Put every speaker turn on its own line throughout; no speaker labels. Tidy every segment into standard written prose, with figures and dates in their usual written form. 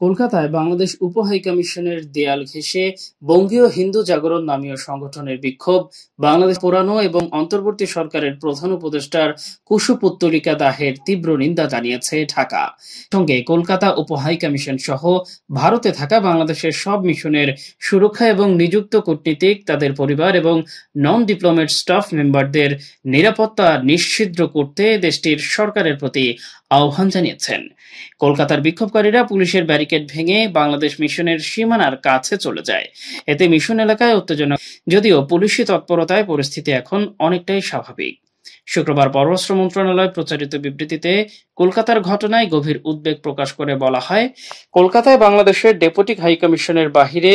কলকাতায় বাংলাদেশ উপ হাইকমিশনের দেয়াল ঘেঁষে বঙ্গীয় হিন্দু জাগরণ নামীয় সংগঠনের বিক্ষোভ, বাংলাদেশ পুরানো এবং অন্তর্বর্তী সরকারের প্রধান উপদেষ্টার কুশপুত্তলিকা দাহের তীব্র নিন্দা জানিয়েছে ঢাকা। সঙ্গে কলকাতা উপ হাইকমিশন সহ ভারতে থাকা বাংলাদেশের সব মিশনের সুরক্ষা এবং নিযুক্ত কূটনীতিক, তাদের পরিবার এবং নন ডিপ্লোমেট স্টাফ মেম্বারদের নিরাপত্তা নিশ্চিত করতে দেশটির সরকারের প্রতি আহ্বান জানিয়েছেন। কলকাতার বিক্ষোভকারীরা পুলিশের ব্যারিকেড ভেঙে বাংলাদেশ মিশনের সীমানার কাছে চলে যায়। এতে মিশন এলাকায় উত্তেজনা, যদিও পুলিশি তৎপরতায় পরিস্থিতি এখন অনেকটাই স্বাভাবিক। শুক্রবার পররাষ্ট্র মন্ত্রণালয় প্রচারিত বিবৃতিতে কলকাতার ঘটনায় গভীর উদ্বেগ প্রকাশ করে বলা হয়, কলকাতায় বাংলাদেশের ডেপুটি হাইকমিশনের বাহিরে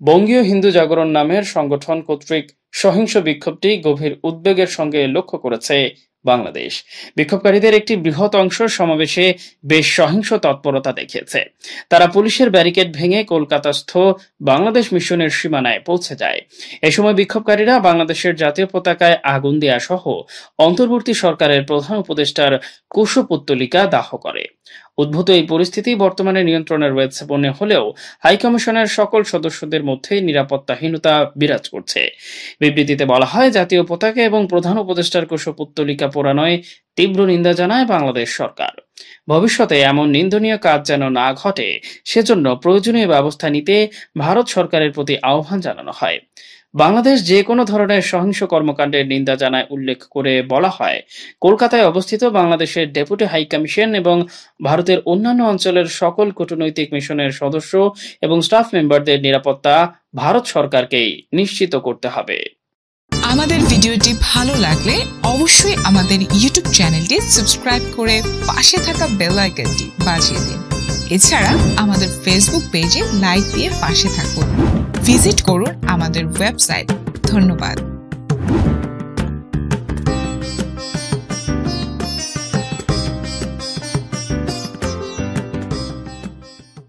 বঙ্গীয় হিন্দু জাগরণ নামের সংগঠন কর্তৃক সহিংস বিক্ষোভটি গভীর উদ্বেগের সঙ্গে লক্ষ্য করেছে বাংলাদেশ। বিক্ষোভকারীদের একটি বৃহৎ অংশ সমাবেশে বেশ সহিংস তৎপরতা দেখিয়েছে। তারা পুলিশের ব্যারিকেড ভেঙে কলকাতাস্থ বাংলাদেশ মিশনের সীমানায় পৌঁছে যায়। এ সময় বিক্ষোভকারীরা বাংলাদেশের জাতীয় পতাকায় আগুন দেয়া সহ অন্তর্বর্তী সরকারের প্রধান উপদেষ্টার কুশপুত্তলিকা দাহ করে। উদ্ভূত এই পরিস্থিতি বর্তমানে নিয়ন্ত্রণে রয়েছে মনে হলেও হাইকমিশনের সকল সদস্যদের মধ্যে নিরাপত্তাহীনতা বিরাজ করছে। বিবৃতিতে বলা হয়, জাতীয় পতাকা এবং প্রধান উপদেষ্টার কুশপুত্তলিকা পোড়ানোয় তীব্র নিন্দা জানায় বাংলাদেশ সরকার। ভবিষ্যতে এমন নিন্দনীয় কাজ যেন না ঘটে, সেজন্য প্রয়োজনীয় ব্যবস্থা নিতে ভারত সরকারের প্রতি আহ্বান জানানো হয়। বাংলাদেশ যে কোনো ধরনের সহিংস কর্মকাণ্ডের নিন্দা জানায় উল্লেখ করে বলা হয়, কলকাতায় অবস্থিত বাংলাদেশের ডেপুটি হাইকমিশন এবং ভারতের অন্যান্য অঞ্চলের সকল কূটনৈতিক মিশনের সদস্য এবং স্টাফ মেম্বারদের নিরাপত্তা ভারত সরকারকেই নিশ্চিত করতে হবে।
আমাদের ভিডিওটি ভালো লাগলে অবশ্যই আমাদের ইউটিউব চ্যানেলটি সাবস্ক্রাইব করে পাশে থাকা বেল আইকনটি বাজিয়ে দিন। এছাড়া আমাদের ফেসবুক পেজে লাইক দিয়ে পাশে থাকুন। ভিজিট করুন আমাদের ওয়েবসাইট। ধন্যবাদ।